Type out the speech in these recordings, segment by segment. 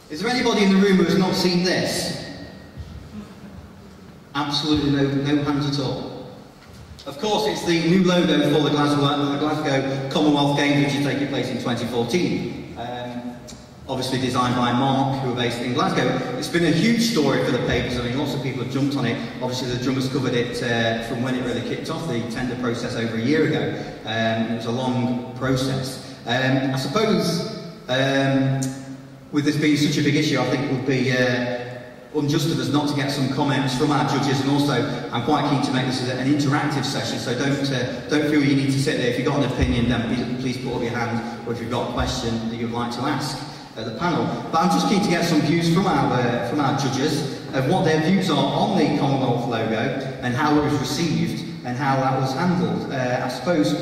Is there anybody in the room who has not seen this? Absolutely no hands at all. Of course, it's the new logo for the Glasgow Commonwealth Games, which is taking place in 2014. Obviously designed by Mark, who are based in Glasgow. It's been a huge story for the papers. I mean, lots of people have jumped on it. Obviously, the Drummers covered it from when it really kicked off, the tender process over a year ago. It was a long process. I suppose, with this being such a big issue, I think it would be unjust of us not to get some comments from our judges, and also I'm quite keen to make this an interactive session, so don't feel you need to sit there. If you've got an opinion, then please put up your hand, or if you've got a question that you'd like to ask the panel. But I'm just keen to get some views from our judges of what their views are on the Commonwealth logo and how it was received and how that was handled. I suppose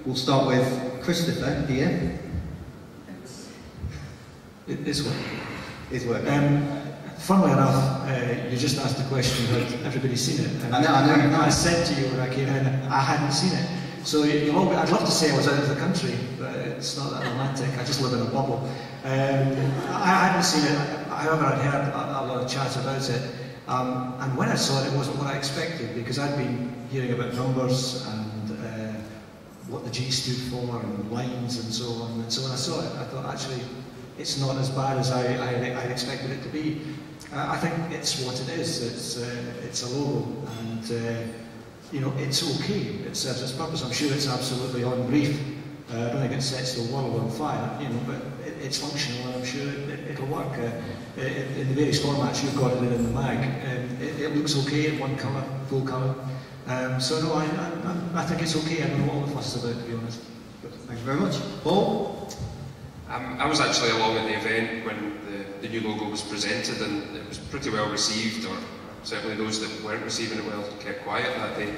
we'll start with Christopher here. It's working. It's working. Funnily enough, you just asked the question about everybody's seen it. And I know. I said to you when I came in, I hadn't seen it. So I'd love to say I was out of the country, but it's not that romantic. I just live in a bubble. I hadn't seen it. However, I'd heard a lot of chat about it. And when I saw it, it wasn't what I expected, because I'd been hearing about numbers and what the G stood for and lines and so on. And so when I saw it, I thought, actually, it's not as bad as I'd expected it to be. I think it's what it is. It's a logo, and you know, it's okay. It serves its purpose. I'm sure it's absolutely on brief. I don't think it sets the world on fire, you know, but it's functional, and I'm sure it'll work. In the various formats you've got it in the mag, it looks okay in one colour, full colour. So no, I think it's okay. I don't know what all the fuss is about, to be honest. Thank you very much. Paul? I was actually along at the event when the new logo was presented, and it was pretty well received, or certainly those that weren't receiving it well kept quiet that day.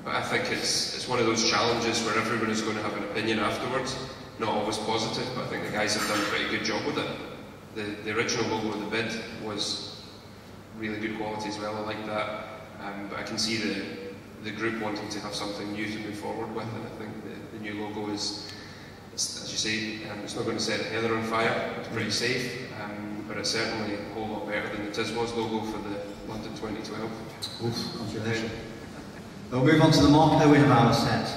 But I think it's one of those challenges where everyone is going to have an opinion afterwards, not always positive, but I think the guys have done a pretty good job with it. The original logo of the bid was really good quality as well, I like that. But I can see the group wanting to have something new to move forward with, and I think the new logo is, as you say, it's not going to set the heather on fire. It's pretty safe, but it's certainly a whole lot better than the TISWAS logo for the London 2012. Oof, controversial. We'll move on to the Mark Owen of our set.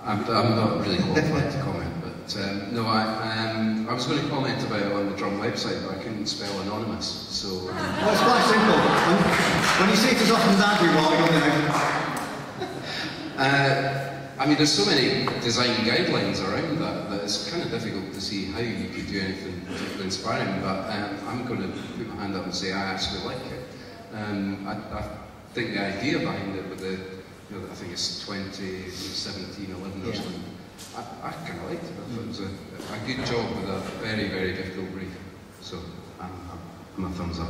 I'm not really qualified to comment, but no, I was going to comment about it on the Drum website, but I couldn't spell anonymous, so... Well, it's quite simple. When you see it as often as Andrew, I mean, there's so many design guidelines around that it's kind of difficult to see how you could do anything particularly inspiring, but I'm going to put my hand up and say I actually like it. I think the idea behind it, with the, you know, I think it's 2017, 11 or something, I kind of liked it. I thought it was a good job with a very, very difficult brief. So I'm a thumbs up.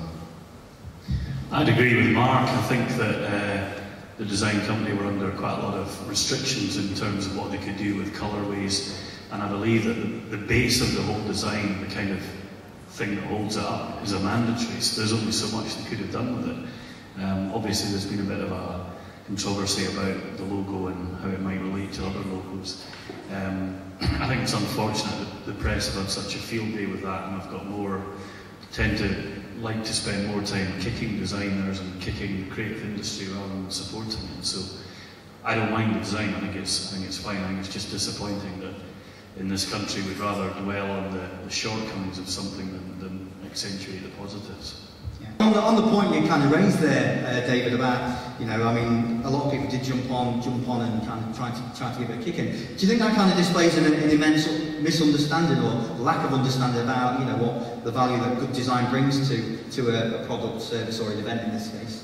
I'd agree with Mark. I think that the design company were under quite a lot of restrictions in terms of what they could do with colourways, and I believe that the base of the whole design, the kind of thing that holds it up, is a mandatory, so there's only so much they could have done with it. Obviously there's been a bit of a controversy about the logo and how it might relate to other logos. I think it's unfortunate that the press have had such a field day with that, and I've tend to like to spend more time kicking designers and kicking the creative industry rather than supporting it. So I don't mind the design. I think it's fine. I think it's just disappointing that in this country we'd rather dwell on the shortcomings of something than accentuate the positives. Yeah. On the point you kind of raised there, David, about, you know, I mean, a lot of people did jump on and kind of try to give it a kick in. Do you think that kind of displays an immense misunderstanding or lack of understanding about, you know, what the value that good design brings to a product, service, or an event in this case?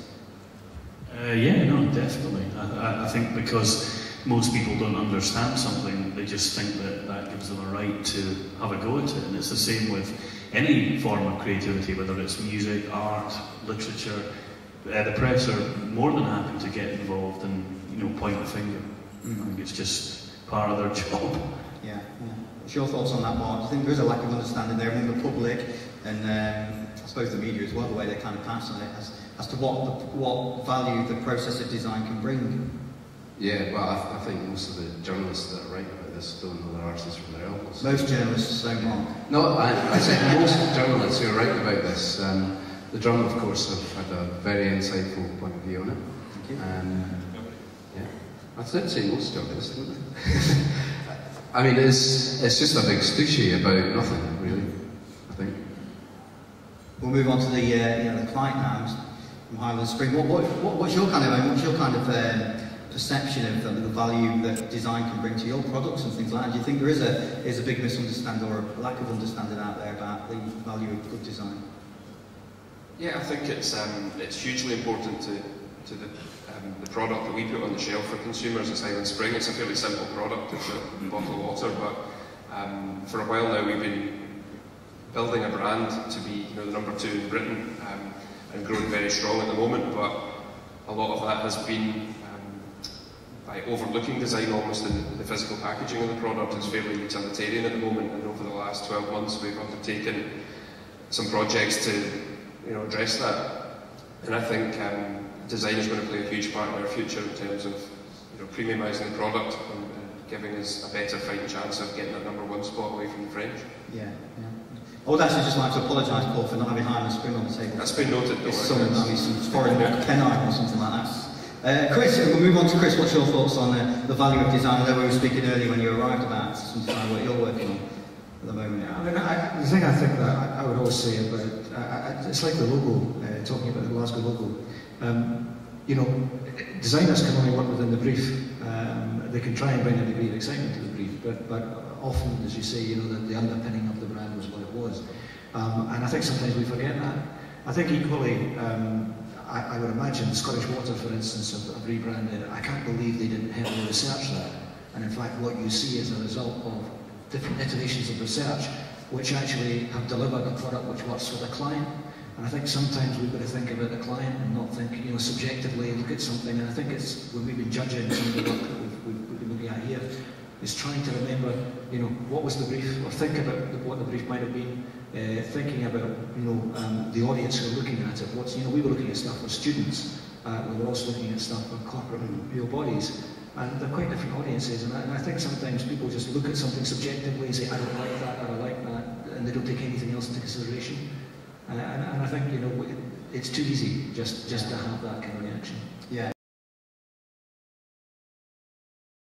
Yeah, no, definitely. I think because most people don't understand something, they just think that gives them a right to have a go at it. And it's the same with any form of creativity, whether it's music, art, literature. The press are more than happy to get involved and, you know, point the finger. I think it's just part of their job. Yeah. What's your thoughts on that, Mark? Do you think there is a lack of understanding there among the public and I suppose the media as well, the way they kind of pass on it as to what value the process of design can bring? Yeah, well, I think most of the journalists that are writing about this don't know their arses from their elbows. Most journalists don't, Mark. No, I said most journalists who are writing about this. The Drum, of course, have had a very insightful point of view on it. Thank you. Yeah, I did say most journalists, didn't I? I mean, it's just a big stooshy about nothing, really, I think. We'll move on to the client now from Highland Spring. What's your kind of perception of the value that design can bring to your products and things like that? Do you think there is a big misunderstanding or a lack of understanding out there about the value of good design? Yeah, I think it's hugely important to the product that we put on the shelf for consumers at Highland Spring. It's a fairly simple product, it's a bottle of water, but for a while now we've been building a brand to be the number 2 in Britain and growing very strong at the moment, but a lot of that has been by overlooking design almost in the physical packaging of the product. It's fairly utilitarian at the moment, and over the last 12 months we've undertaken some projects to address that. And I think design is going to play a huge part in our future in terms of premiumising the product and giving us a better fighting chance of getting that number 1 spot away from the French. Yeah. I would actually just like to apologise, Paul, for not having Highland Spring on the table. That's been noted, though. It's some foreign Pennine or something like that. Chris, we'll move on to Chris. What's your thoughts on the value of design? I know we were speaking earlier when you arrived about some design what you're working on at the moment. I mean, the thing I think that I would always say about it's like the logo, talking about the Glasgow logo. Designers can only work within the brief. They can try and bring a degree of excitement to the brief, but often, as you say, the underpinning of the brand was what it was. And I think sometimes we forget that. I think equally, I would imagine Scottish Water, for instance, have rebranded. I can't believe they didn't heavily research that. And in fact, what you see is a result of different iterations of research, which actually have delivered a product which works for the client. And I think sometimes we've got to think about the client and not think, subjectively look at something. And I think it's when we've been judging some of the work that we've been looking at here, is trying to remember, what was the brief, or think about what the brief might have been, thinking about, the audience who are looking at it. We were looking at stuff for students, we were also looking at stuff for corporate bodies, and they're quite different audiences. And I think sometimes people just look at something subjectively and say, I don't like that, or I like that, and they don't take anything else into consideration. And I think, it's too easy just to have that kind of reaction. Yeah,